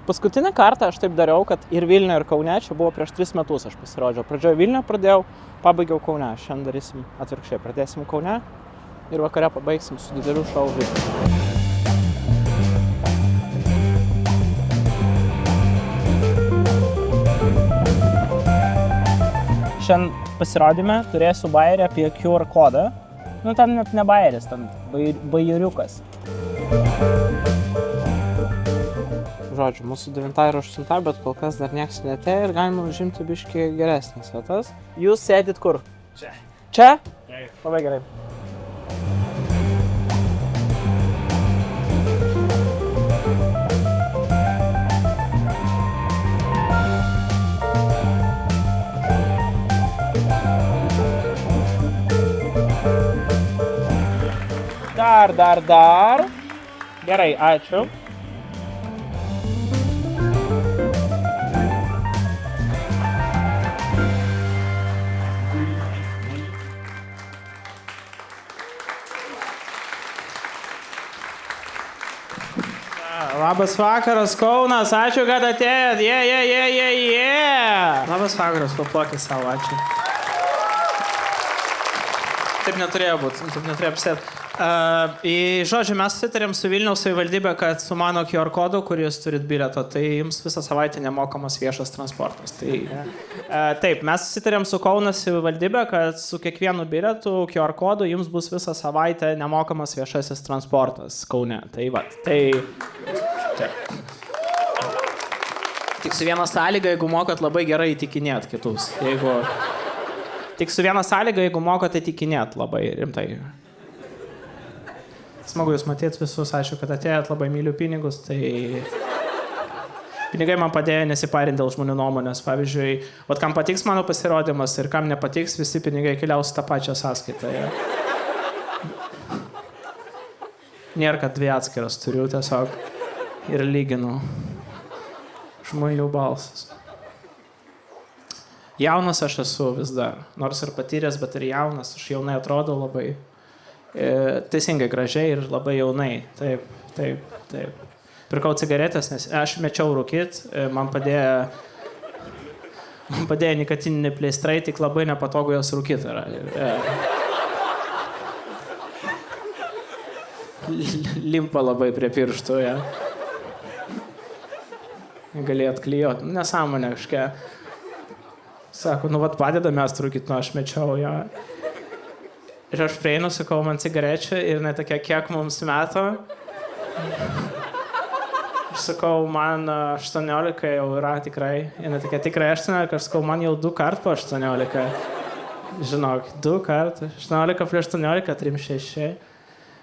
Paskutinį kartą aš taip dariau, kad ir Vilniuje, ir Kaune, čia buvo prieš 3 metus aš pasirodžiau. Pradžioje Vilniuje pradėjau, pabaigiau Kaune. Šiandien darysim atvirkščiai. Pradėsim Kaune ir vakare pabaigsim su dideliu šou Vilniuje. Šiandien pasirodyme turėsiu bajerį apie QR kodą. Nu, ten net ne bajeris, ten bajeriukas. Žodžiu, mūsų 9 ir 8, bet kol kas dar nieks netėjo ir galima užimti biškį geresnės vietas. Jūs sėdit kur? Čia. Čia? Taip. Labai gerai. Dar. Gerai, ačiū. Labas vakaras, Kaunas, ačiū, kad atėjot. Labas vakaras, paplokit savo, ačiū. Taip neturėjo būti, taip neturėjo apsėti. Žodžiu, mes susitarėm su Vilniaus savivaldybė, kad su mano QR kodu, kur jūs turit bilieto, tai jums visą savaitę nemokamas viešas transportas. Taip, mes susitarėm su Kaunas savivaldybė, kad su kiekvienu bilietu QR kodu jums bus visą savaitę nemokamas viešasis transportas Kaune. Tai va, tai... Tik su viena sąlyga, jeigu mokat labai gerai įtikinėt kitus. Tik su viena sąlyga, jeigu mokat įtikinėt labai rimtai. Smagu jūs matyti visus, ačiū, kad atėjot, labai myliu pinigus, tai... Pinigai man padėjo nesiparinti dėl žmonių nuomonės. Pavyzdžiui, kam patiks mano pasirodymas ir kam nepatiks, visi pinigai keliaus tą pačią sąskaitą. Ja. Nėra, kad 2 atskiras turiu, tiesiog ir lyginu žmonių balsas. Jaunas aš esu vis dar, nors ir patyręs, bet ir jaunas, aš jaunai atrodau labai. Teisingai gražiai ir labai jaunai. Taip. Pirkau cigaretės, nes aš mečiau rūkyt, man padėjo nikotininiai pleistrai, tik labai nepatogu jos rūkyt yra. Limpa labai prie pirštų, ja. Galėjot klijuot, nesąmonė kažkokia. Sako, padeda mes rūkyt, aš mečiau, ja. Ir aš prieinu, sakau, man cigarečių ir jinai tokia, kiek mums metų. Aš sakau, man 18 jau yra tikrai. Jinai tokia, tikrai 18, aš sakau, man jau 2 kart po 18. Žinok, 2 kart, 18 plus 18, 36.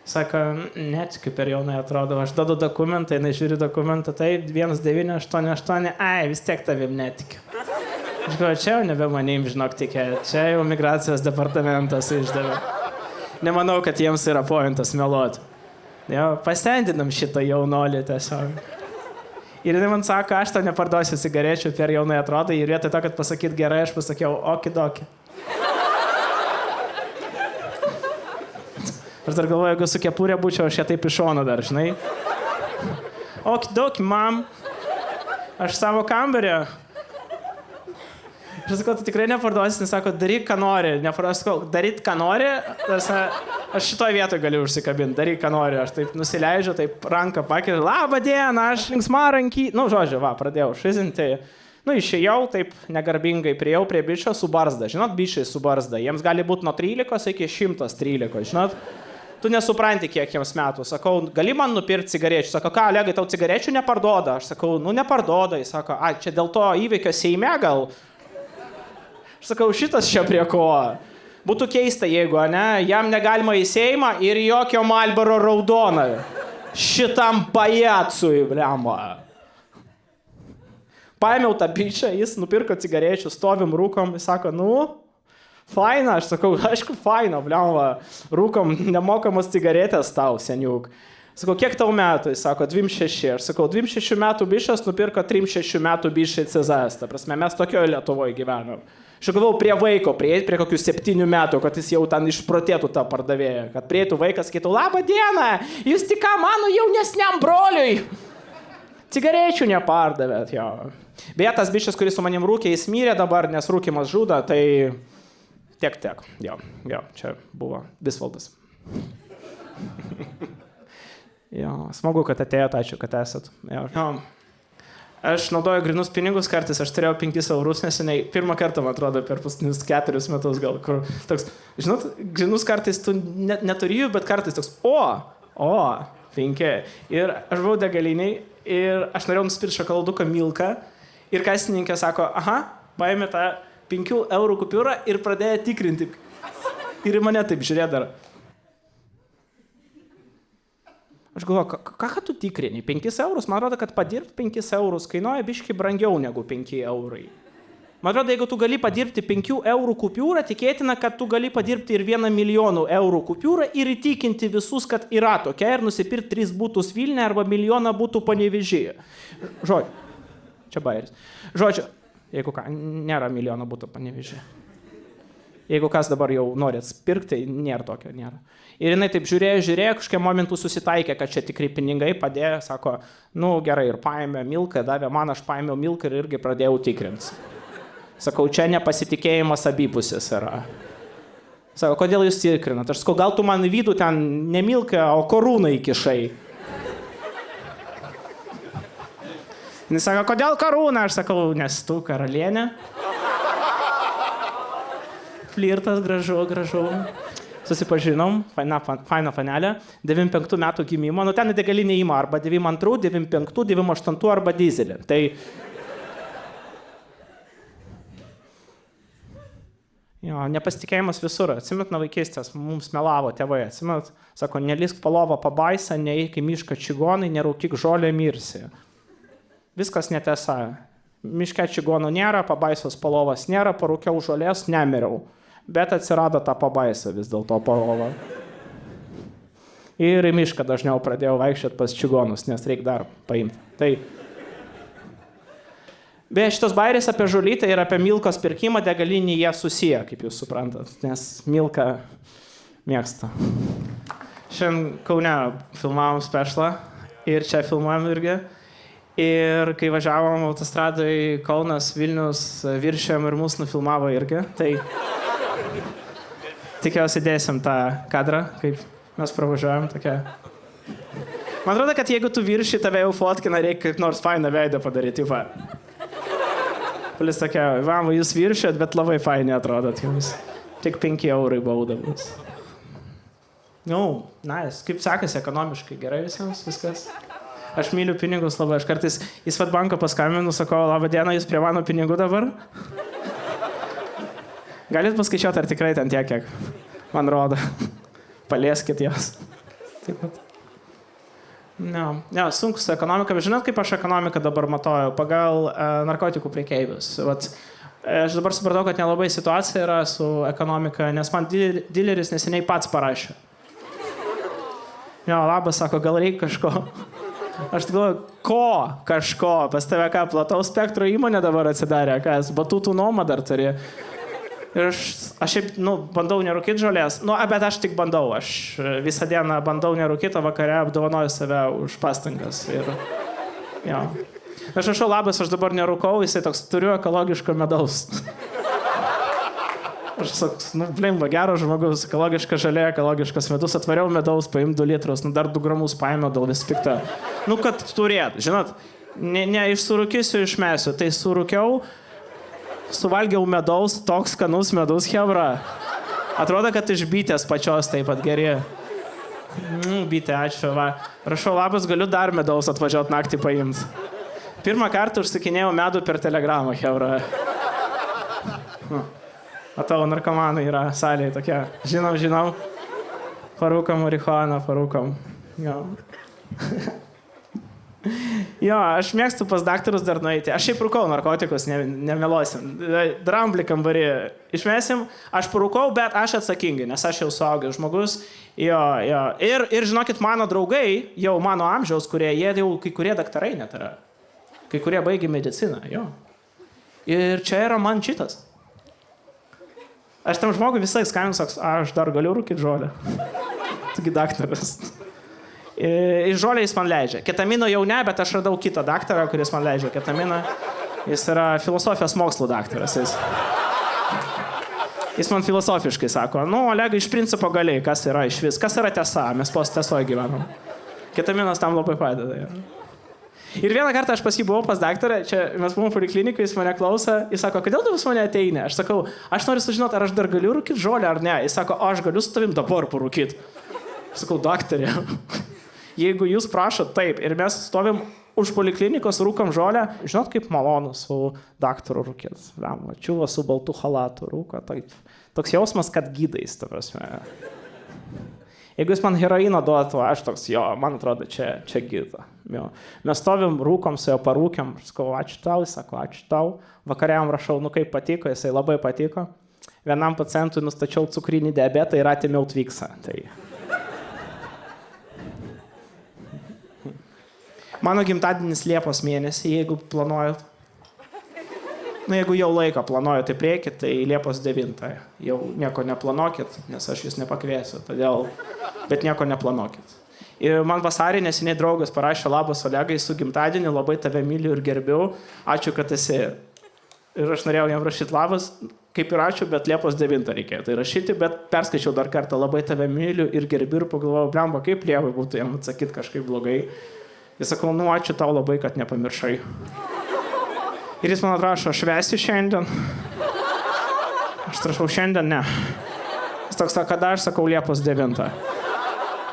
Sako, netikiu, per jaunai atrodo. Aš duodu dokumentą, jinai žiūri dokumentą, taip, 1988, vis tiek tavim netikiu. Aš galvoju, čia jau nebe manim, žinok, tikė. Čia jau migracijos departamentas išdavė. Nemanau, kad jiems yra pointas meluoti. Pasendinam šitą jaunolį tiesiog. Ir jis man sako, aš tau neparduosiu cigarečių, per jaunai atrodo. Ir vietoj to, kad pasakyt gerai, aš pasakiau, okidoki. Aš dar galvoju, jeigu su kepurė būčiau, aš ją taip iš šono dar, žinai. Okidoki, mam. Aš savo kambarį. Aš sakau, tu tikrai neparduosi, nes sako, daryk, ką nori. Sakau, daryt, ką nori, aš šitoj vietoj galiu užsikabinti, daryk, ką nori. Aš taip nusileidžiu, taip ranką pakeliu, labą dieną, aš linksma ranky. Žodžiu, pradėjau šizinti. Išėjau, taip negarbingai, priėjau prie bičio su barzda. Žinot, bičiai su barzda. Jiems gali būti nuo 13 iki 113, žinot. Tu nesupranti, kiek jiems metų. Sakau, gali man nupirkti cigarečių? Sako, ką, Olegai, tau cigarečių neparduoda? Aš sakau, neparduoda. Jis sako, čia dėl to įvykio Seime gal? Aš sakau, šitas čia prie ko? Būtų keista, jeigu, jam negalima į Seimą ir jokio Marlboro raudoną. Šitam pajacui, blemba. Paėmiau tą bičią, jis nupirko cigarečių, stovim, rūkom, jis sako, faina, aš sakau, aišku, faina, blemba, rūkom, nemokamos cigaretės tau, seniuk. Sakau, kiek tau metų? Jis sako, 26. Aš sakau, 26 metų bišas nupirko 36 metų bišai CZS. Ta prasme, mes tokioje Lietuvoje gyvenam. Aš galvau prie vaiko, prieiti prie kokių 7 metų, kad jis jau ten išprotėtų tą pardavėją. Kad prieitų vaikas, sakytų, labą dieną, jūs tik ką mano jaunesniam broliui Cigarečių nepardavėt, jo. Beje, tas bičias, kuris su manim rūkė, jis mirė dabar, nes rūkimas žuda, tai tiek. Jo, čia buvo Visvaldas. Jo, smagu, kad atėjot, ačiū, kad esat. Jo. Aš naudoju grinus pinigus kartais, aš turėjau 5 eurus neseniai, pirmą kartą, man atrodo, per paskutinius 4 metus gal, kur toks, žinot, grinus kartais tu neturėjau, bet kartais toks, 5. Ir aš buvau degaliniai ir aš norėjau nusipirkti šokoladuką Milką ir kasininkė sako, paėmė tą 5 eurų kupiūrą ir pradėjo tikrinti. Ir į mane taip žiūrėjo dar. Aš galvoju, ką tu tikrini? 5 eurus? Man atrodo, kad padirbti 5 eurus kainuoja biškai brangiau negu 5 eurai. Man atrodo, jeigu tu gali padirbti 5 eurų kupiūrą, tikėtina, kad tu gali padirbti ir 1 milijonų eurų kupiūrą ir įtikinti visus, kad yra tokia ir nusipirkti 3 būtus Vilniuje arba 1 milijoną būtų Panevėžyje. Žodžiu, čia bairis. Žodžiu, jeigu ką, nėra 1 milijono būtų Panevėžyje. Jeigu kas dabar jau norit pirkti, tai nėra tokio, nėra. Ir jinai taip žiūrėjo, kažkiek momentų susitaikė, kad čia tikrai pinigai padėjo, sako, gerai, ir paėmė Milką, davė man, aš paėmiau Milką ir irgi pradėjau tikrinti. Sakau, čia nepasitikėjimas abipusis yra. Sako, kodėl jūs tikrinat? Aš sakau, gal tu man vidų ten ne Milką, o Karūną įkišai. Jis sako, kodėl Karūną? Aš sakau, nes tu karalienė. Flirtas, gražu. Susipažinom, faina fanelė, 95 metų gimimo, ten degalinė ima arba 92, 95, 98 arba dizelį. Tai jo, nepasitikėjimas visur. Atsimet nuo vaikystės, mums melavo tėvai, atsimet, sako, nelisk palovą pabaisą, neeik į mišką čigonai, neraukyk žolę, mirsi. Viskas netiesa. Miške čigonų nėra, pabaisos palovas nėra, parūkiau žolės, nemiriau. Bet atsirado tą pabaisą vis dėlto palovą. Ir į mišką dažniau pradėjau vaikščioti pas čigonus, nes reikia dar paimti. Tai beje, šitos bairis apie žulytę ir apie Milkos pirkimą degalinį jie susiję, kaip jūs suprantat, nes Milką mėgsta. Šiandien Kaune filmavom specialą ir čia filmuojam irgi. Ir kai važiavom autostradoj Kaunas, Vilnius, viršėjom ir mus nufilmavo irgi. Tai tikiuosi dėsim tą kadrą, kaip mes pravažiuojam tokia. Man atrodo, kad jeigu tu viršį, tave jau fotkina, reikia kaip nors fainą veidą padaryti. Palis tokia, jūs viršėt, bet labai fainai atrodot jums. Tik 5 eurai bauda bus. Nice. Kaip sekasi ekonomiškai? Gerai visiems viskas? Aš myliu pinigus labai. Aš kartais į Svetbanką paskambinu, sakau, laba diena, jūs prie mano pinigų dabar? Galit paskaičiuoti, ar tikrai ten tiek, kiek man rodo. Palieskit jos. Taip pat. Ne, sunku su ekonomika. Žinot, kaip aš ekonomiką dabar matuoju? Pagal narkotikų prekeivius. Aš dabar supratau, kad nelabai situacija yra su ekonomika, nes man dileris neseniai pats parašė. Labas, sako, gal reikia kažko. Aš galvoju, kažko? Pas tave ką, plataus spektro įmonė dabar atsidarė, kas, batutų nuomą dar turi. Ir aš šiaip, bandau nerūkyti žolės. Bet aš tik bandau. Aš visą dieną bandau nerūkyti, o vakare apdovanoju save už pastangas. Ir, aš rašau, labas, aš dabar nerūkau, jisai toks, turiu ekologiško medaus. Aš sakau, blemba, geras žmogus, ekologiška žalė, ekologiškas medus, atvariau medaus, paim 2 litrus, dar 2 gramus paėmiau, dėl vis pikta. Kad turėt, žinot, ne išsurūkysiu, išmesiu, tai surūkiau, suvalgiau medaus, toks skanus medus, hebra. Atrodo, kad iš bitės pačios taip pat geri. Bitė, ačiū, va. Rašau, labas, galiu dar medaus atvažiuoti naktį paimti. Pirmą kartą užsakinėjau medų per telegramą, hebra. O tavo narkomanai yra salėje tokie. Žinom. Parūkam marihuaną, parūkam. Aš mėgstu pas daktarus dar nueiti. Aš šiaip rūkau narkotikus, nemeluosim. Dramblį kambarį išmesim. Aš parūkau, bet aš atsakingai, nes aš jau suaugęs žmogus. Ir žinokit, mano draugai, jau mano amžiaus, jie jau kai kurie daktarai net yra. Kai kurie baigė mediciną, Ir čia yra man šitas. Aš tam žmogui visai skambinu, saks, aš dar galiu rūkyti žolę. Taigi daktaras. Ir žolę jis man leidžia. Ketamino jau ne, bet aš radau kitą daktarą, kuris man leidžia ketaminą. Jis yra filosofijos mokslų daktaras. Jis man filosofiškai sako, nu, Olegai, iš principo galiai, kas yra iš vis, kas yra tiesa, mes post-tiesoje gyvenam. Ketaminas tam labai padeda. Ja. Ir vieną kartą aš pas jį buvau pas daktarą, čia mes buvom poliklinikui, jis mane klauso, jis sako, kodėl tu pas mane ateini? Aš sakau, aš noriu sužinoti, ar aš dar galiu rūkyti žolę ar ne. Jis sako, aš galiu su tavim dabar parūkyti. Aš sakau, daktarė, jeigu jūs prašot taip ir mes stovim už poliklinikos, rūkam žolę, žinot, kaip malonu su daktaru rūkėt. Čiuva su baltu halatu rūko, taip. Toks jausmas, kad gydais, ta prasme. Jeigu jis man heroino duotų, aš toks, jo, man atrodo, čia gyda. Jo. Mes stovim, rūkom su jo, parūkiam, sakau, ačiū tau, jis sako, ačiū tau. Vakariam rašau, nu kaip patiko, jisai labai patiko. Vienam pacientui nustačiau cukrinį diabetą ir atėmiau Twiksą. Tai... Mano gimtadienis Liepos mėnesį, jeigu planuojat. Nu, jeigu jau laiką planuoju, tai priekit, tai Liepos 9. Jau nieko neplanuokit, nes aš jūs nepakviesiu, todėl, bet nieko neplanuokit. Ir man vasarį neseniai draugas parašė, labas Olegai, su gimtadieniu, labai tave myliu ir gerbiu, ačiū, kad esi. Ir aš norėjau jam rašyti labas, kaip ir ačiū, bet Liepos 9 reikėjo tai rašyti, bet perskaičiau dar kartą, labai tave myliu ir gerbiu ir pagalvojau, blemba, kaip lievai būtų jam atsakyti kažkaip blogai. Jis sakau, nu ačiū tau labai, kad nepamiršai. Ir jis man atrašo, švęsti šiandien. Aš rašau, šiandien ne. Jis toks, kada aš sakau, Liepos 9.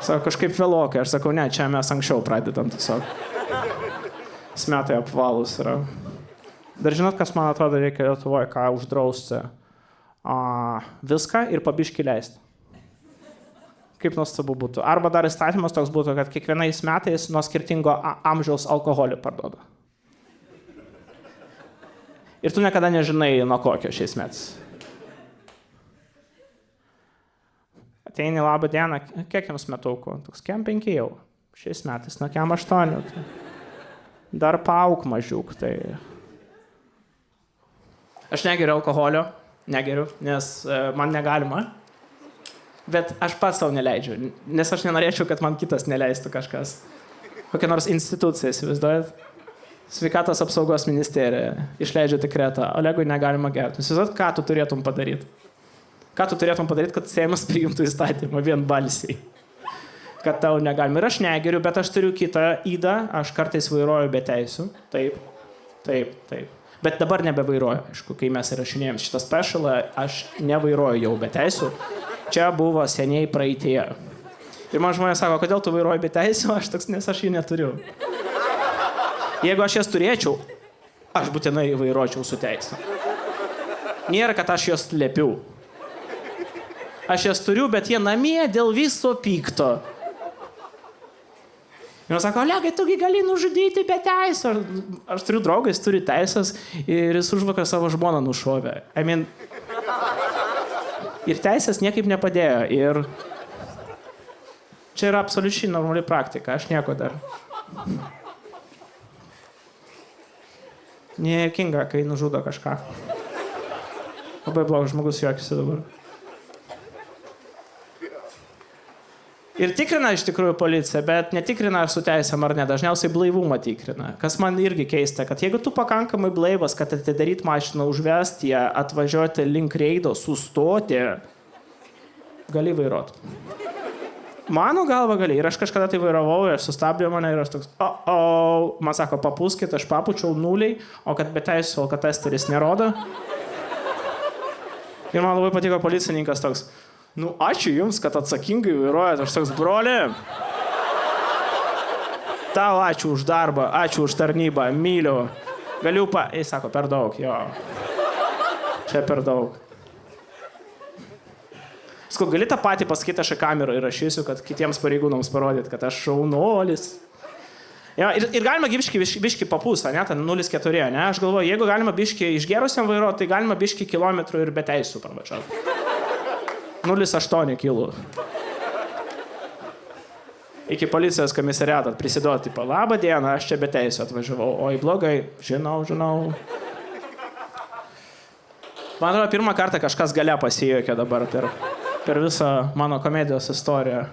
Sako, kažkaip vėlokai. Aš sakau, ne, čia mes anksčiau pradedam tiesiog. Smetai apvalus yra. Dar žinot, kas man atrodo reikia Lietuvoje, ką uždrausti? Viską ir pabiškį leisti. Kaip nuostabu būtų. Arba dar įstatymas toks būtų, kad kiekvienais metais nuo skirtingo amžiaus alkoholį parduoda. Ir tu niekada nežinai, nuo kokio šiais metais. Ateini, labą dieną, kiek jums metukų? Toks kem 5 jau. Šiais metais, nuo kem 8. Tai. Dar paauk mažiuk. Tai. Aš negeriu alkoholio, nes man negalima. Bet aš pats savo neleidžiu, nes aš nenorėčiau, kad man kitas neleistų kažkas. Kokia nors institucija, įsivaizduojat? Sveikatos apsaugos ministerija išleidžia dekretą, Olegui negalima gerti. Įsivaizduojat, ką tu turėtum padaryti? Ką tu turėtum padaryti, kad Seimas priimtų įstatymą vienbalsiai? Kad tau negalima. Ir aš negeriu, bet aš turiu kitą ydą, aš kartais vairuoju be teisių. Taip. Bet dabar nebevairuoju. Aišku, kai mes įrašinėjom šitą specialą, aš nevairuoju jau be teisių. Čia buvo seniai praeityje. Ir man žmonės sako, kodėl tu vairuoji be teisių, aš toks, nes aš jų neturiu. Jeigu aš jas turėčiau, aš būtinai vairuočiau su teisė. Nėra, kad aš jas lepiu. Aš jas turiu, bet jie namie dėl viso pikto. Ir man sako, Olegai, tugi gali nužudyti be teisės. Aš turiu draugą, jis turi teisės ir jis užvakar savo žmoną nušovė. Ir teisės niekaip nepadėjo. Ir čia yra absoliučiai normali praktika. Aš nieko dar. Nejuokinga, kai nužudo kažką. Labai blogas žmogus juokiasi dabar. Ir tikrina iš tikrųjų policija, bet netikrina ar su teisėm ar ne. Dažniausiai blaivumą tikrina. Kas man irgi keista, kad jeigu tu pakankamai blaivas, kad atidaryt mašiną, užvesti ją, atvažiuoti link reido, sustoti, gali vairuoti. Mano galva gali. Ir aš kažkada tai vairavau ir sustabdė mane ir aš toks, man sako, papūskit, aš papučiau 0, o kad be teisų alkotesteris nerodo. Ir man labai patiko policininkas toks, nu, ačiū jums, kad atsakingai vairuojat. Aš toks, broli, tau ačiū už darbą, ačiū už tarnybą, myliu. Galiu Jis sako, per daug, jo. Čia per daug. Skau, gali tą patį pasakyti, aš į kamerą įrašysiu, kad kitiems pareigūnams parodyt, kad aš šaunuolis. Ja, ir galima biški papūsą, ne, ten 0,4, ne? Aš galvoju, jeigu galima biški išgerusiam vairuoti, tai galima biški kilometrų ir be teisų pravažiuoti. 0,8 kilų. Iki policijos komisariato prisiduoti, tipo, labą dieną, aš čia be teisų atvažiavau. Oi, blogai, žinau. Man atrodo, pirmą kartą kažkas gale pasijuokė dabar per visą mano komedijos istoriją.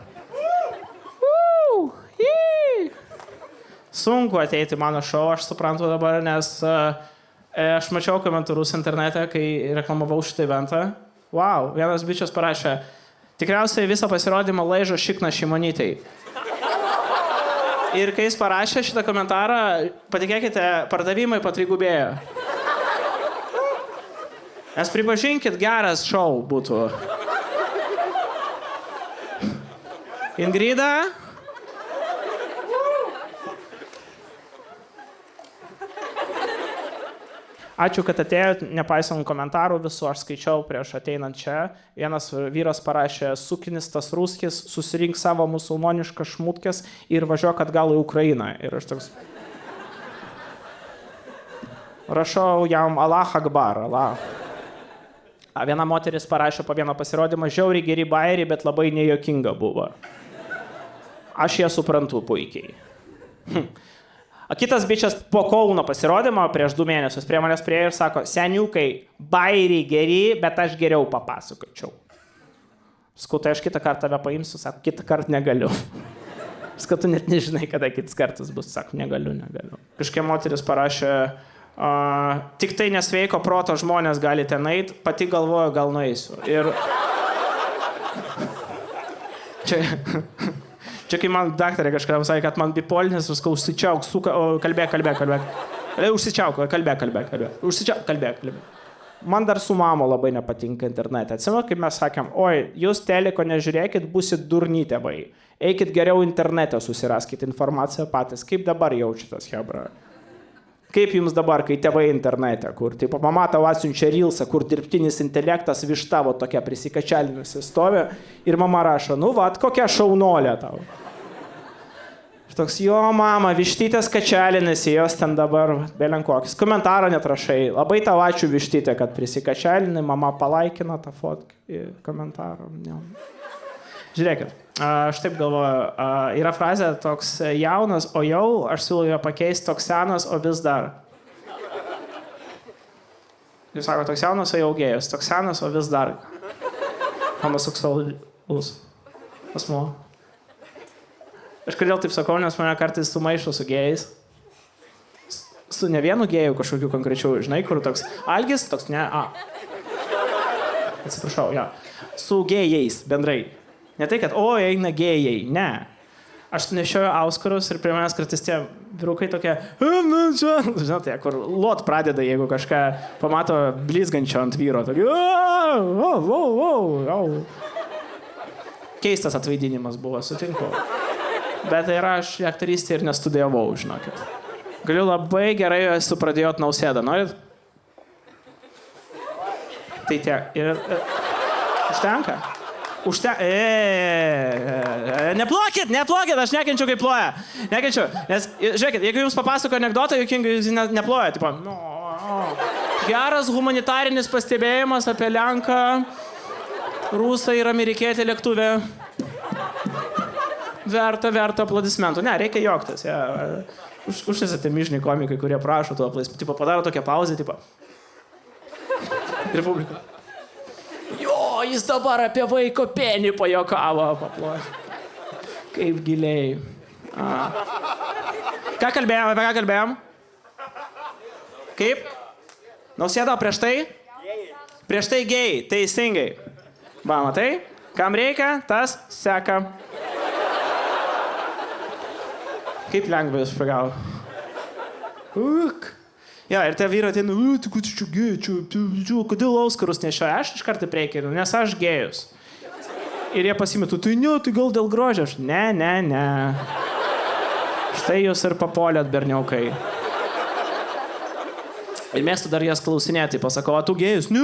sunku ateiti į mano šou, aš suprantu dabar, nes aš mačiau komentarus internete, kai reklamavau šitą eventą. Wow, vienas bičias parašė, tikriausiai visą pasirodymą laižo Šikna Šimonytei. Ir kai jis parašė šitą komentarą, patikėkite, pardavimai patrigubėjo. Nes pripažinkit, geras šou būtų. Ingrida? Ačiū, kad atėjot, nepaisant komentarų visų, aš skaičiau prieš ateinant čia. Vienas vyras parašė, sukinistas ruskis, susirink savo musulmoniškas šmutkės ir važiuok atgal į Ukrainą. Ir aš toks... Rašau jam Allah Akbar, Allah. Viena moteris parašė po vieną pasirodymą, žiauriai geri bairiai, bet labai nejuokinga buvo. Aš ją suprantu puikiai. Kitas bičias po Kauno pasirodymo prieš 2 mėnesius prie manęs priėjo ir sako, seniukai, bairiai geri, bet aš geriau papasakočiau. Sakau, tai aš kitą kartą tave paimsiu, sako, kitą kartą negaliu. Sakau, tu net nežinai, kada kitas kartas bus, sako, negaliu. Kažkokia moteris parašė, tik tai nesveiko proto žmonės gali ten eit, pati galvoju, gal nueisiu. Ir... Čia kai man daktarė kažkada sakė, kad man bipolinis, viską užsičiauk, kalbėk. Užsičiauk, kalbėk. Užsičiauk, kalbėk. Man dar su mamo labai nepatinka internete. Atsimenu, kaip mes sakėm, oi, jūs teliko nežiūrėkit, busit durni tėvai. Eikit geriau internete, susiraskit informaciją patys. Kaip dabar jaučiatės, hebra? Kaip jums dabar, kai tėvai internete, kur, taip, mama tau atsiunčia reelsą, kur dirbtinis intelektas vištavo tokia prisikačialinusi stovi ir mama rašo, nu vat, kokia šaunolė tau. Ir toks, jo mama, vištytės kačialinasi, jos ten dabar belenkokis. Komentarą net rašai, labai tau ačiū vištytė, kad prisikačialinai, mama palaikina tą fotką į komentarą. Žiūrėkit. Aš taip galvoju, yra frazė toks jaunas, o jau, aš siūlau ją pakeisti toks senas, o vis dar. Jūs sako, toks jaunas, o jau gėjus, toks senas, o vis dar. Homoseksualus asmuo. Aš kodėl taip sakau, nes mane kartais sumaišo su gėjais. Su ne vienu gėju kažkokiu konkrečiu, žinai, kur toks algis, toks ne, Atsiprašau, jo. Su gėjais bendrai. Ne tai, kad, o, eina gėjai, ne. Aš nešioju auskarus ir prie manęs kartais tie vyrukai tokie, žinote, kur lot pradeda, jeigu kažką pamato blizgančio ant vyro. Tokie, Keistas atvaidinimas buvo, sutinku. Bet ir aš aktorystę ir nestudijavau, žinokit. Galiu labai gerai esu pradėjot Nausėdą, norit? Tai tiek. Ir užtenka. Neplokit, aš nekenčiu, kaip ploja. Nekenčiu, nes, žiūrėkit, jeigu jums papasako anekdotą, juokingai jūs neploja, tipo, geras humanitarinis pastebėjimas apie Lenką, Rusą ir amerikietį lėktuvę. Verta aplodismentų. Ne, reikia juoktis. Užsisate myžniai komikai, kurie prašo to aplodismentų. Tipo, padaro tokią pauzę, tipo. Ir publika. Jo, jis dabar apie vaiko penį pajokavo, paploja. Kaip giliai. Apie ką kalbėjom? Kaip? Nausėda prieš tai? Prieš tai gėjai, teisingai. Va, matai? Kam reikia, tas seka. Kaip lengva jūs pagavo? Ja, ir tie vyrai ateina, čia gėjai, kodėl auskarus nešioja? Aš iš karto priekinu, nes aš gėjus. Ir jie pasimetu, tai ne, tai gal dėl grožio. Ne. Štai jūs ir papolėt, berniukai. Ir mėgstu dar jas klausinėti, pasakau, o tu gėjus? Ne.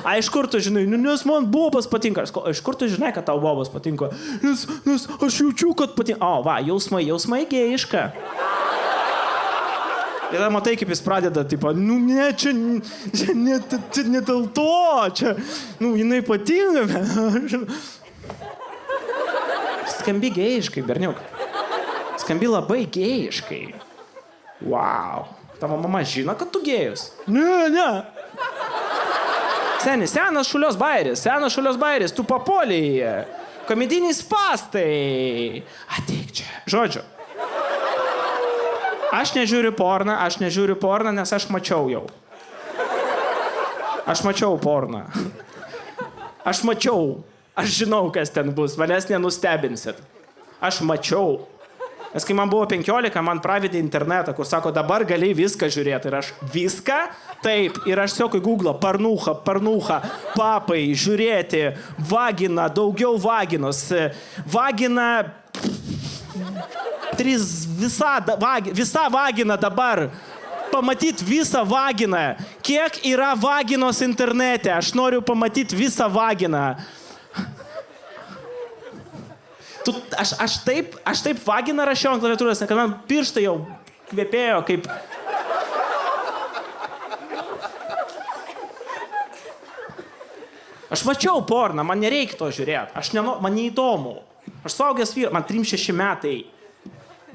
A, iš kur tu žinai? Nes man bobas patinka. Iš kur tu žinai, kad tau bobas patinka? Nes aš jaučiu, kad patinka. O, va, jausmai gėjiška. Ir tada matai, kaip jis pradeda, tipo, ne, čia ne dėl to, čia, jinai patinka. Skambi gėjiškai, berniuk. Skambi labai gėjiškai. Wow. Tavo mama žino, kad tu gėjus? Ne. Senas šulios bairis, tu papoliai. Komediniai spastai. Ateik čia. Žodžiu. Aš nežiūriu porną, nes aš mačiau jau. Aš mačiau porną. Aš žinau, kas ten bus, manęs nenustebinsit. Aš mačiau. Nes kai man buvo 15, man pravedė internetą, kur sako, dabar gali viską žiūrėti. Ir aš viską? Taip. Ir aš siaukiu Google, parnucha, papai, žiūrėti, vagina, daugiau vaginos. Vagina, visa vagina dabar. Pamatyti visą vaginą. Kiek yra vaginos internete? Aš noriu pamatyti visą vaginą. Aš taip vaginą rašiau ant klaviatūros, kad man pirštai jau kvepėjo kaip... Aš mačiau porną, man nereikia to žiūrėti. Man neįdomu. Aš suaugęs vyras, man 36 metai.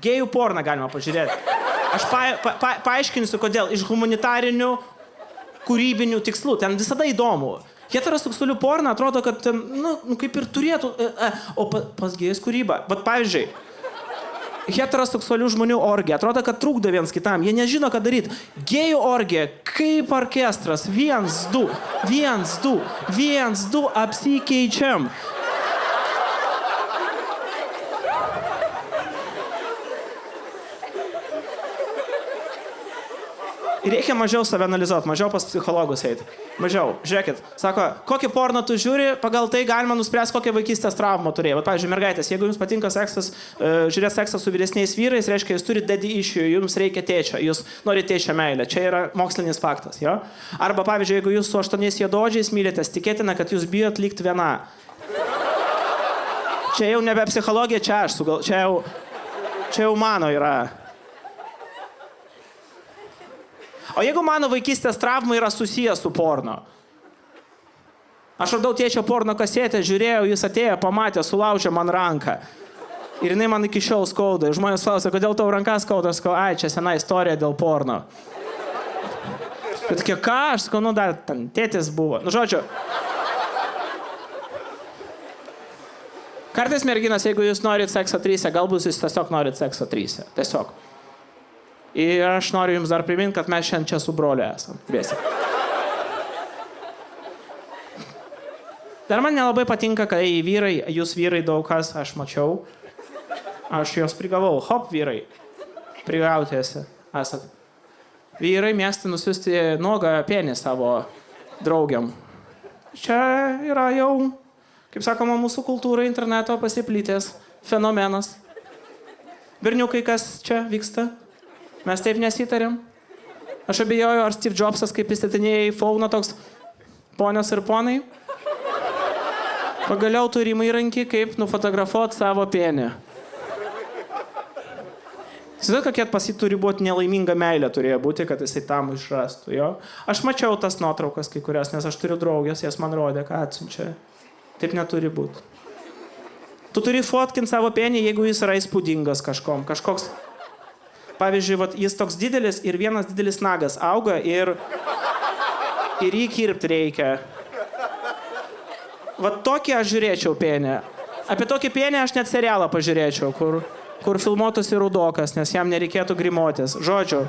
Gėjų porną galima pažiūrėti. Aš paaiškinsiu, kodėl. Iš humanitarinių, kūrybinių tikslų. Ten visada įdomu. Heteroseksualių porną atrodo, kad ten, kaip ir turėtų... O pas gėjus kūryba. Bet pavyzdžiui, heteroseksualių žmonių orgija. Atrodo, kad trukdo viens kitam. Jie nežino, ką daryti. Gėjų orgija, kaip orkestras. 1, 2, apsikeičiam. Ir reikia mažiau save analizuoti, mažiau pas psichologus eiti. Mažiau. Žiūrėkit, sako, kokį porną tu žiūri, pagal tai galima nuspręsti, kokią vaikystės traumą turėjai. Vat, pavyzdžiui, mergaitės, jeigu jums patinka seksas, žiūrėt seksą su vyresniais vyrais, reiškia, jūs turite daddy issue, jums reikia tėčio, jūs norite tėčio meilę. Čia yra mokslinis faktas, jo? Arba, pavyzdžiui, jeigu jūs su 8 juodaodžiais mylitės, tikėtina, kad jūs bijot likti viena. Čia jau nebe psichologija, čia jau mano yra. O jeigu mano vaikystės trauma yra susijęs su porno? Aš radau tėčio porno kasetę, žiūrėjau, jis atėjo, pamatė, sulaužė man ranką. Ir jinai man iki šiol skauda. Ir žmonės klausia, kodėl tau ranką skauda? Aš sakau, čia sena istorija dėl porno. Bet tokia, ką? Aš sakau, dar ten tėtis buvo. Žodžiu. Kartais merginas, jeigu jūs norit sekso tryse, galbūt jūs tiesiog norit sekso tryse. Tiesiog. Ir aš noriu jums dar priminti, kad mes šiandien čia su broliu esam. Dviesi. Dar man nelabai patinka, kai jūs vyrai daug kas, aš mačiau. Aš juos prigavau. Hop, vyrai. Prigautėsi. Esat. Vyrai mėgsta nusiųsti nuogą penį savo draugiam. Čia yra jau, kaip sakoma, mūsų kultūra interneto pasiplytęs fenomenas. Berniukai, kas čia vyksta? Mes taip nesitarėm. Aš abejoju, ar Steve Jobsas, kaip įstatinėjai iPhone, toks ponios ir ponai. Pagaliau turim įrankį, kaip nufotografuoti savo penį. Įsivaizduoju, kokia pas jį turi būti nelaiminga meilė turėjo būti, kad jisai tam išrastų, jo? Aš mačiau tas nuotraukas kai kurias, nes aš turiu draugės, jas man rodė, ką atsiunčia. Taip neturi būti. Tu turi fotkinti savo penį, jeigu jis yra įspūdingas kažkom. Kažkoks... Pavyzdžiui, jis toks didelis ir vienas didelis nagas auga ir jį kirpti reikia. Tokį aš žiūrėčiau penį. Apie tokį penį aš net serialą pažiūrėčiau, kur filmuotųsi rudokas, nes jam nereikėtų grimuotis. Žodžiu.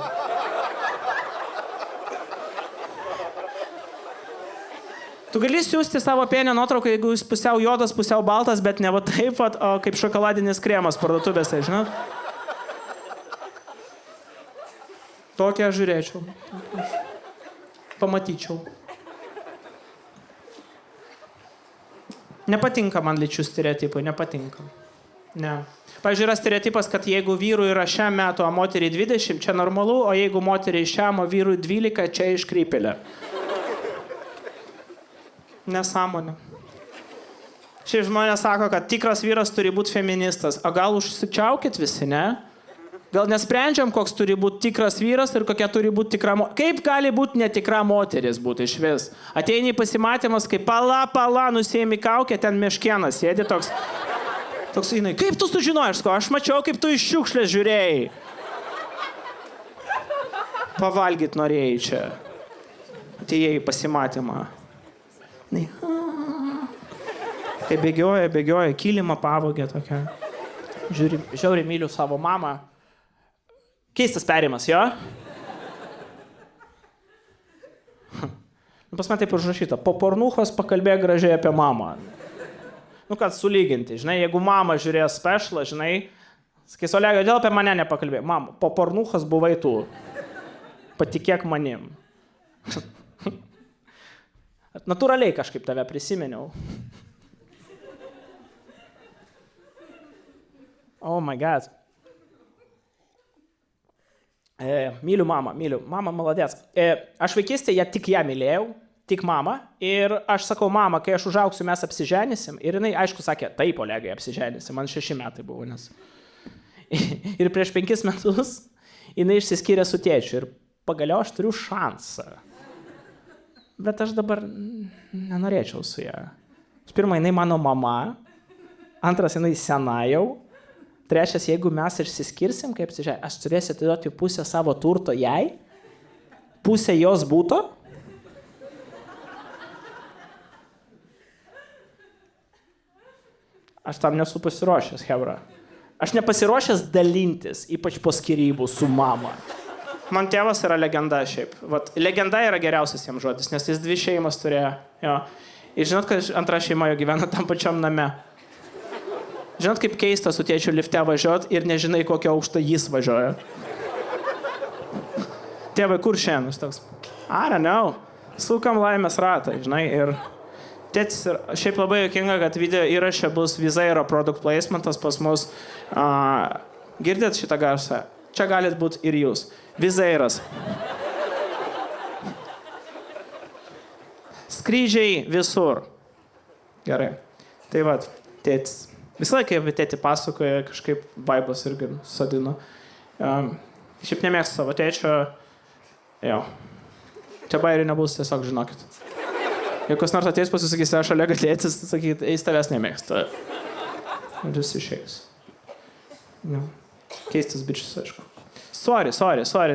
Tu gali siųsti savo penio nuotrauką, jeigu jis pusiau juodas, pusiau baltas, bet ne taip, o kaip šokoladinis kremas parduotuvėse, žinot? Tokią aš žiūrėčiau. Pamatyčiau. Nepatinka man lyčių stereotipai, nepatinka. Ne. Pavyzdžiui, yra stereotipas, kad jeigu vyrui yra šiam metu, o moteriai 20, čia normalu, o jeigu moteriai šiam, o vyrui 12, čia iškrypėlė. Nesąmonė. Šiaip žmonės sako, kad tikras vyras turi būti feministas. O gal užsičiaukit visi, ne? Gal nesprendžiam, koks turi būti tikras vyras ir kokia turi būti tikra moteris. Kaip gali būti netikra moteris būti iš vis? Ateini pasimatymas, kaip pala, nusiėmi kaukę, ten meškienas sėdi toks. Toks jinai, kaip tu sužinojai? Aš mačiau, kaip tu iš šiukšlės žiūrėjai. Pavalgyt norėjai čia. Atėjai į pasimatymą. Tai bėgioja, kilimą pavogė tokia. Žiauriai myliu savo mamą. Keistas perėjimas, jo? Pas man taip užrašyta, po pornuchos pakalbėk gražiai apie mamą. Nu, kad sulyginti, žinai, jeigu mama žiūrės specialą, žinai, sakys, Olega, dėl apie mane nepakalbėk. Mama, po pornuchos buvai tu. Patikėk manim. Natūraliai kažkaip tave prisiminiau. Oh my God. Myliu mamą, myliu. Mama maladės. Aš vaikystėje tik ją mylėjau, tik mamą. Ir aš sakau, mama, kai aš užaugsiu, mes apsiženysim. Ir jinai, aišku, sakė, taip, Olegai, apsiženysim. Man 6 metai buvo, nes... Ir prieš 5 metus jinai išsiskyrė su tėčiu. Ir pagaliau aš turiu šansą. Bet aš dabar nenorėčiau su ją. Pirma, jinai mano mama. Antras, jinai sena jau. Trečias, jeigu mes išsiskirsim, kaip apsižiūrėjau, aš turėsiu atiduoti pusę savo turto jai, pusę jos būto. Aš tam nesu pasiruošęs, hebra. Aš nepasiruošęs dalintis, ypač po skyrybų su mama. Man tėvas yra legenda šiaip. Vat, legenda yra geriausias jam žodis, nes jis 2 šeimas turėjo. Jo. Ir žinot, kad antra šeima jo gyvena tam pačiam name. Žinot, kaip keista su tėčiu lifte važiuot ir nežinai, kokio aukšto jis važiuoja. Tėvai, kur šiandien? Jis toks, I don't know. Sukam laimės ratą, žinai. Ir tėtis, šiaip labai juokinga, kad video įraše bus Vizairo product placementas pas mus. Girdėt šitą garsą? Čia galit būti ir jūs. Vizairas. Skrydžiai visur. Gerai. Tai vat, tėtis. Visą laiką apie tėtį pasakoja, kažkaip vaibas irgi sadino. Šiaip nemėgstu savo tėčio. Jo. Čia bairių nebus, tiesiog žinokit. Jeigu kas nors ateis pasisakys, aš Olega tėtis, sakyt, eis tavęs nemėgsta. Ir jis išeis. Jo. Keistas bičius, aišku. Sorry.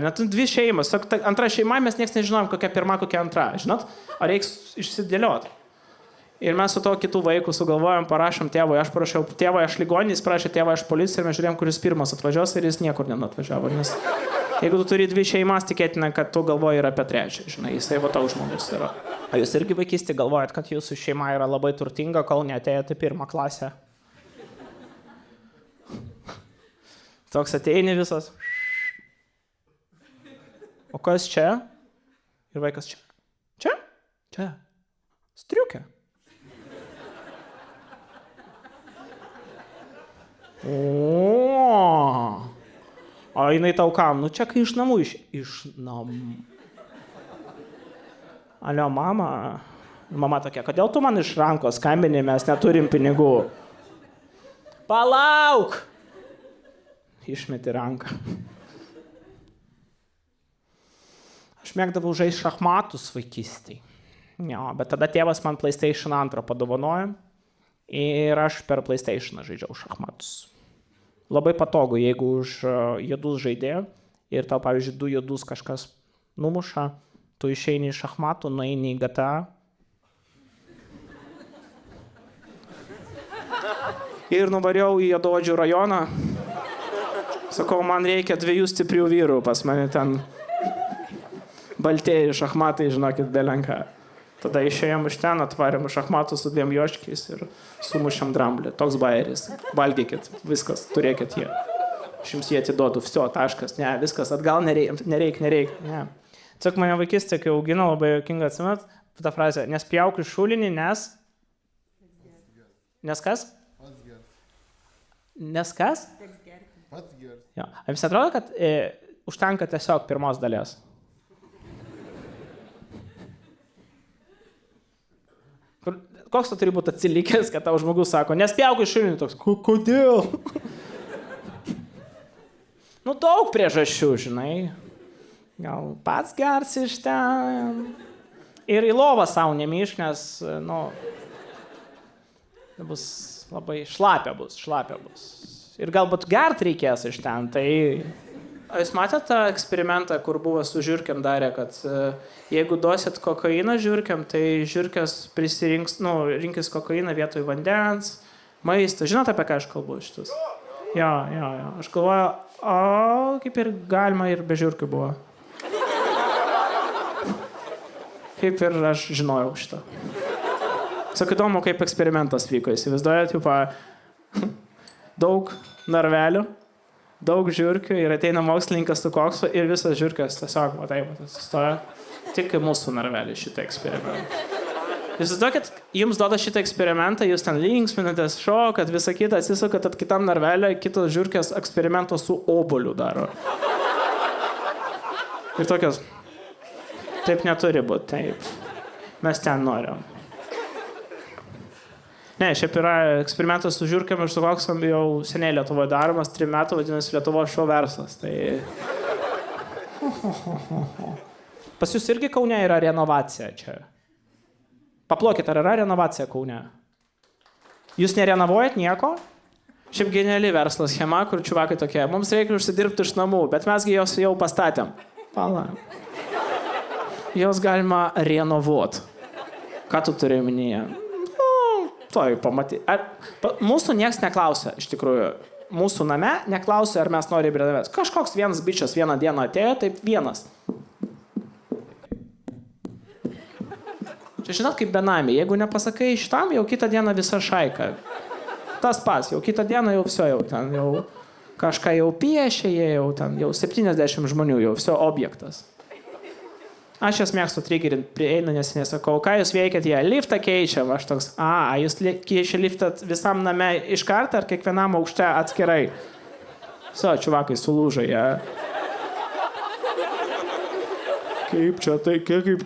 Net 2 šeimas. Antra šeima, mes nieks nežinom, kokia pirma, kokia antra. Žinot? Ar reiks išsidėlioti? Ir mes su to kitų vaikų sugalvojom, parašom tėvui, aš parašiau tėvui, aš ligoninį, jis prašė tėvui, aš policiją ir mes žiūrėjom, kuris pirmas atvažiuos ir jis niekur neatvažiavo. Nes jeigu tu turi 2 šeimas, tikėtina, kad tu galvoji ir apie 3, žinai, jisai va tau žmogus yra. Ar jūs irgi vaikystėje galvojat, kad jūsų šeima yra labai turtinga, kol neatėjote 1 klasę? Toks ateini visas. O kas čia? Ir vaikas čia. Čia? Čia. Striukė. O jinai tau kam? Nu čia kai iš namų iš namų. Alio, mama. Mama tokia, kodėl tu man iš rankos skambini, mes neturim pinigų. Palauk! Išmeti ranką. Aš mėgdavau žaisti šachmatus vaikystėj. Jo, bet tada tėvas man PlayStation 2 padovanojo ir aš per PlayStation žaidžiau šachmatus. Labai patogu, jeigu už juodus žaidė ir tau, pavyzdžiui, 2 juodus kažkas numuša, tu išeini iš šachmatų, nueini į GTA. Ir nuvariau į Juodaodžių rajoną. Sakau, man reikia 2 stiprių vyrų, pas mane ten baltieji šachmatai, žinokit, belenka. Tada išėjom iš ten, atvarėm šachmatų su 2 joškiais ir sumušėm dramblį. Toks bairis. Valgykit, viskas, turėkit jie. Aš jums jie atiduodu, viso, taškas. Ne, viskas, atgal nereik. Ne. Tiesiog mane vaikystė, kai augino, labai juokinga atsimet, tą frazę, nespjauk į šulinį, nes... Nes kas? Nes kas? Pats geras. Jo. Jums atrodo, kad užtenka tiesiog 1 dalies? Koks tu turi būti atsilikęs, kad tau žmogus sako, nespjauk į šulinį, toks, kodėl? Nu, daug priežasčių, žinai. Gal pats gersi iš ten. Ir į lovą savo nemyšk, nes, nu, bus labai šlapia bus. Ir galbūt gert reikės iš ten, tai... Jūs matėte tą eksperimentą, kur buvo su žiurkėm darė, kad jeigu duosit kokainą žiurkėm, tai žiurkės prisirinks, rinkis kokainą vietoj vandens, maisto. Žinote, apie ką aš kalbu šitus? Jo. Aš galvoju, O, kaip ir galima ir be žiurkių buvo. Kaip ir aš žinojau šitą. Tiesiog įdomu, kaip eksperimentas vyko. Įsivaizduojat, daug narvelių, daug žiurkių ir ateina mokslininkas su koksu ir visas žiurkės tiesiog, stoja tik mūsų narvelį šitą eksperimentą. Jūs įsivaizduokit, jums duoda šitą eksperimentą, jūs ten linksminatės, šokat, visą kitą, atsisukat at kitam narvelį, kitos žiurkės eksperimento su obuoliu daro. Ir tokios, taip neturi būti, taip. Mes ten norim. Ne, šiaip yra eksperimentas su žiurkėm ir su koksam jau seniai Lietuvoje daromas, 3 metų vadinasi Lietuvos šou verslas. Tai... Pas jūs irgi Kaune yra renovacija čia. Paplokit, ar yra renovacija Kaune? Jūs nerenovuojat nieko? Šiaip geniali verslo schema, kur čiuvakai tokie, mums reikia užsidirbti iš namų, bet mesgi jos jau pastatėm. Pala. Jos galima renovuot. Ką tu turi omenyje? Toj pamaty. Mūsų nieks neklausia, iš tikrųjų. Mūsų name neklausia, ar mes norime renovės. Kažkoks vienas bičias vieną dieną atėjo, taip vienas. Čia žinot, kaip benami, jeigu nepasakai šitam, jau kitą dieną visa šaika. Tas pats, jau kitą dieną jau viso, jau ten jau kažką jau piešė, jau ten jau 70 žmonių, jau viso objektas. Aš jas mėgstu triggerint, prieina, nes nesakau, ką jūs veikiat, jie liftą keičiam, aš toks, jūs keičia liftą visam name iš karto, ar kiekvienam aukšte atskirai? Čiuvakai sulūžo, jie. Kaip čia, tai kaip...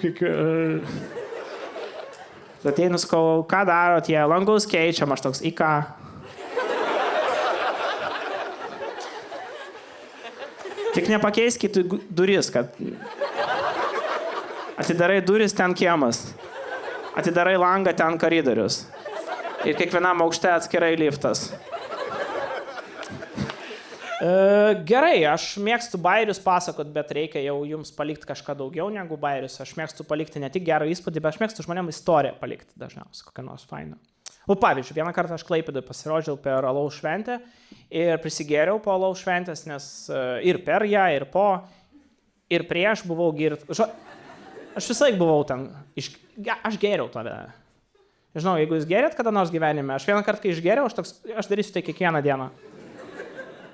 Ateinu, sakau, ką darot, jie langus keičiam, aš toks, į ką? Tik nepakeiskit duris, kad... Atidarai duris, ten kiemas. Atidarai langą, ten koridorius. Ir kiekvienam aukšte atskirai liftas. Gerai, aš mėgstu bairius pasakot, bet reikia jau jums palikti kažką daugiau negu bairius. Aš mėgstu palikti ne tik gerą įspūdį, bet aš mėgstu žmonėm istoriją palikti dažniausiai, kokią nors fainą. Pavyzdžiui, vieną kartą aš Klaipėdoje pasirodžiau per alaus šventę ir prisigėriau po alaus šventės, nes ir per ją, ir po, ir prieš buvau girtas. Aš visai buvau ten, aš gėriau tave. Žinau, jeigu jūs gėrėt kada nors gyvenime, aš vieną kartą, kai išgėriau, aš darysiu tai kiekvieną dieną.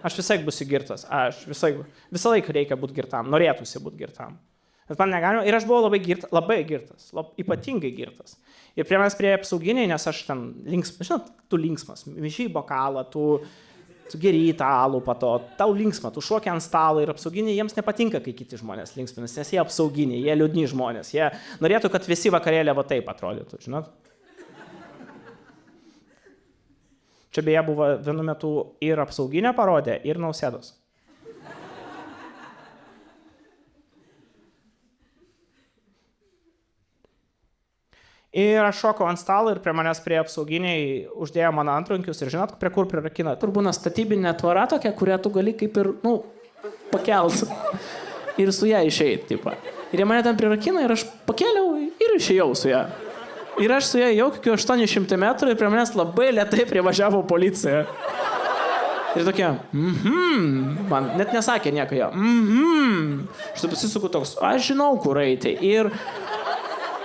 Aš visai būsiu girtas, visą laiką reikia būti girtam, norėtųsi būti girtam. Bet man negalima, ir aš buvau labai girtas, ypatingai girtas. Ir prie manęs prie apsauginiai, nes aš ten linksmas, žinot, tu linksmas, miši bokalą, tu geri tą alų pato, tau linksma, tu šoki ant stalo ir apsauginiai, jiems nepatinka, kai kiti žmonės linksminas, nes jie apsauginiai, jie liūdni žmonės, jie norėtų, kad visi vakarėlė va taip atrodytų, žinot. Čia beje buvo vienu metu ir apsauginė parodė, ir Nausėdos. Ir aš šokau ant stalo ir prie manęs prie apsauginiai uždėjo mano antrankius ir žinot, prie kur prirakina. Tur būna statybinė tvora tokia, kurią tu gali kaip ir, pakelt ir su ją išeit, tipo. Ir jie mane ten prirakina ir aš pakėliau ir išėjau su ją. Ir aš su ją jau kokiu 800 metrų ir prie manęs labai lėtai privažiavo policija. Ir tokia, man net nesakė nieko jo, Aš taip pasisuku toks, aš žinau, kur eiti. Ir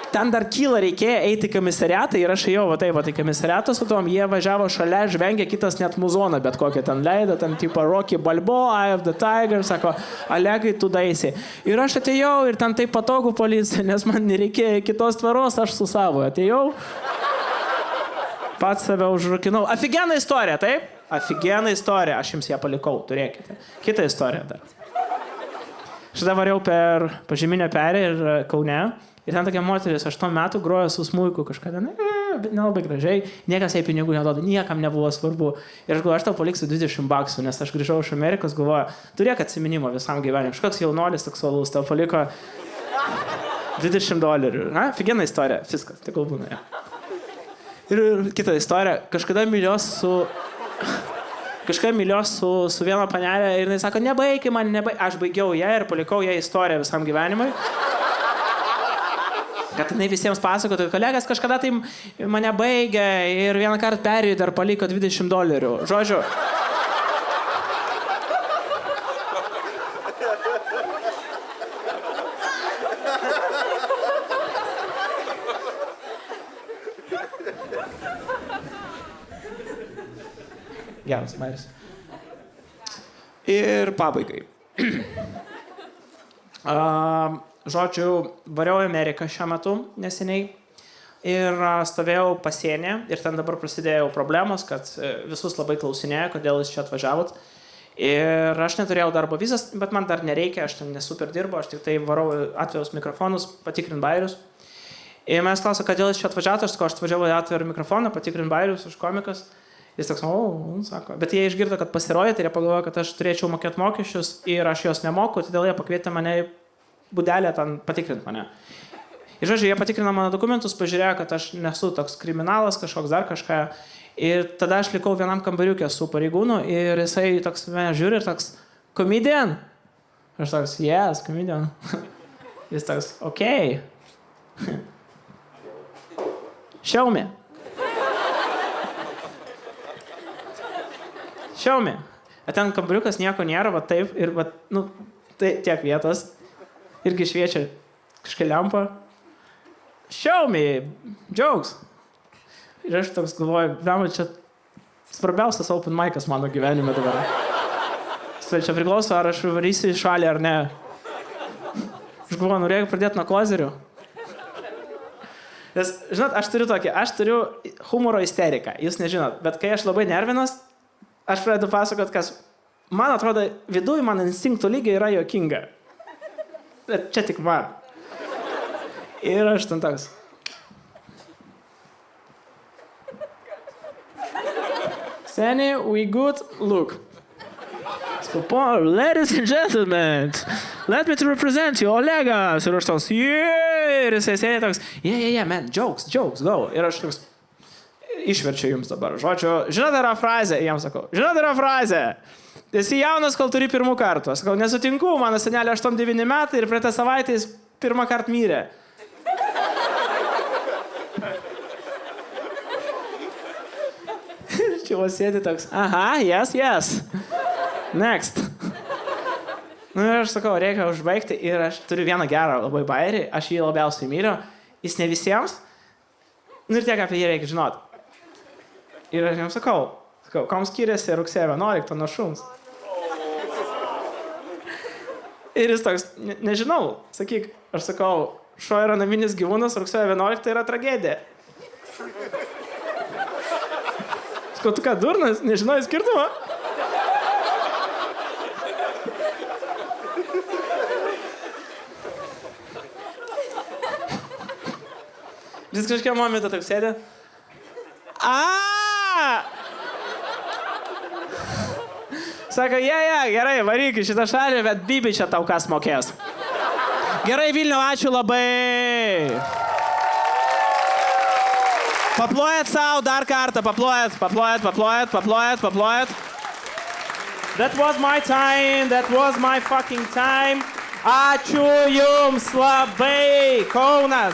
ten dar kyla reikėjo eiti į komisariatą ir aš ėjau, į komisariatą su tom, jie važiavo šalia, žvengė kitas net muzoną, bet kokią ten leido, ten tipo Rocky Balboa, Eye of the Tiger, sako, Olegai, tu daisi. Ir aš atėjau ir ten taip patogu policija, nes man nereikėjo kitos tvaros, aš su savo atėjau. Pats save užrakinau. Aфиgeną istoriją, taip? Aфиgeną istoriją, aš jums ją palikau, turėkite. Kitą istoriją dar. Aš tada variau per pažyminę perį ir Kaune. Ir ten tokia moteris 8 metų grojo su smuiku kažką ten, nelabai gražiai, niekas jai pinigų neduoda, niekam nebuvo svarbu. Ir aš galvoju, aš tau paliksiu $20, nes aš grįžau iš Amerikos, galvoju, turėk atsiminimo visam gyvenimui. Kažkoks jaunuolis seksualus, tau paliko $20. Aфиgeną istoriją, viskas, tai galbūt, ja. Ir kita istorija, kažkada mylios su viena panelė ir jinai sako, nebaigi man, aš baigiau ją ir palikau ją istoriją visam gyvenimui. Kad jinai visiems pasakotų, kolegas kažkada tai mane baigė ir vieną kartą perėjo dar paliko $20. Žodžiu. Geras bajeris. Ir pabaigai. Žodžiu, variau į Ameriką šiuo metu neseniai ir stovėjau pasienė ir ten dabar prasidėjo problemos, kad visus labai klausinėjo, kodėl jūs čia atvažiavot. Ir aš neturėjau darbo vizas, bet man dar nereikia, aš ten nesuper dirbu, aš tik tai varau atvirus mikrofonus, patikrint bairius. Ir mes klauso, kodėl jūs čia atvažiavot, aš atvažiavau atvirą mikrofoną, patikrint bairius, aš komikas. Jis toks, sako, bet jie išgirdo, kad pasirodė ir jie pagalvojo, kad aš turėčiau mokėti mokesčius ir aš jos nemoku, todėl jie pakvietė mane į budelę ten patikrinti mane. Ir žodžiu, jie patikrino mano dokumentus, pažiūrėjo, kad aš nesu toks kriminalas, kažkoks dar kažką. Ir tada aš likau vienam kambariukė su pareigūnu ir jisai toks mane žiūri ir toks, comedian? Aš toks, yes, comedian. Jis toks, okay. Show me. Show me. Ten kambariukas nieko nėra, va taip, ir va, tai tiek vietos. Irgi šviečia kažkokia lempa. Show me, jokes. Ir aš toks galvoju, čia svarbiausias open mic'as mano gyvenime dabar. Čia priklauso, ar aš varysiu į šalį ar ne. Aš galvoju, norėjau pradėti nuo kozerių. Nes, žinot, aš turiu humoro isteriką, jūs nežinot, bet kai aš labai nervinas, aš pradedu pasakot, kas, man atrodo, viduj man instinktų lygiai yra juokinga. Bet čia tik man. Ir aš ten toks. Seni, we good? Look. Ladies and gentlemen, let me to represent you, Olegas. Ir aš toks, ir jisai sėdė toks, yeah, man, jokes, go. Ir aš toks, išverčiu jums dabar. Žodžiu, žinot, yra frazė, jam sakau, esi jaunas, kol turi pirmų kartų. Sakau, nesutinku, mano senelė 8-9 metai ir praeitą savaitę jis pirmą kartą mirė. Ir čia sėdi toks, aha, yes. Next. Ir aš sakau, reikia užbaigti ir aš turiu vieną gerą labai bajerį, aš jį labiausiai myliu, jis ne visiems, ir tiek apie jį reikia žinoti. Ir aš jam sakau, kam skiriasi rugsėjo 11 nuo šuns? Ir jis toks, nežinau, sakyk, aš sakau, šuo yra naminis gyvūnas, rugsėjo 11 yra tragedija. Sakau, tu ką, durnas, nežinai skirtumą? Jis kažkiek momentą toks sėdė. Sako, gerai, varyk į šitą šalį, bet bibi čia tau kas mokės. Gerai, Vilniau, ačiū labai. Paplojat savo dar kartą, paplojat. That was my fucking time. Ačiū jums labai, Kaunas.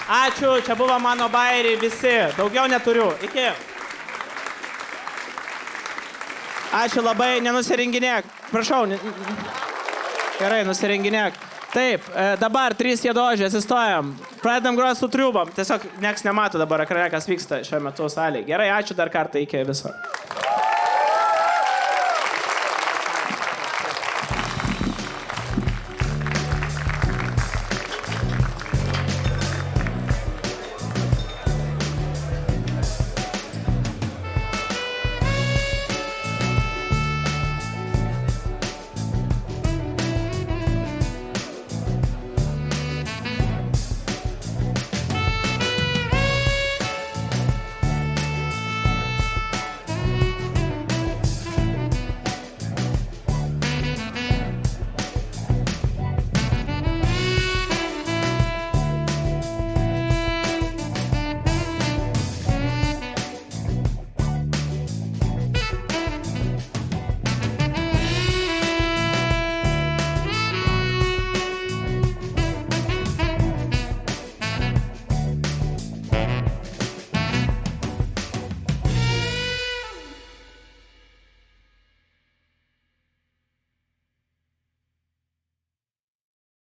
Ačiū, čia buvo mano bairiai visi. Daugiau neturiu. Iki. Ačiū labai, nenusirenginėk. Prašau. Gerai, nusirenginėk. Taip, dabar 3 jėdožės, įstojam. Pradedam groti su triubom. Tiesiog nieks nemato dabar ekrane, kas vyksta šiuo metu salėje. Gerai, ačiū dar kartą, iki viso.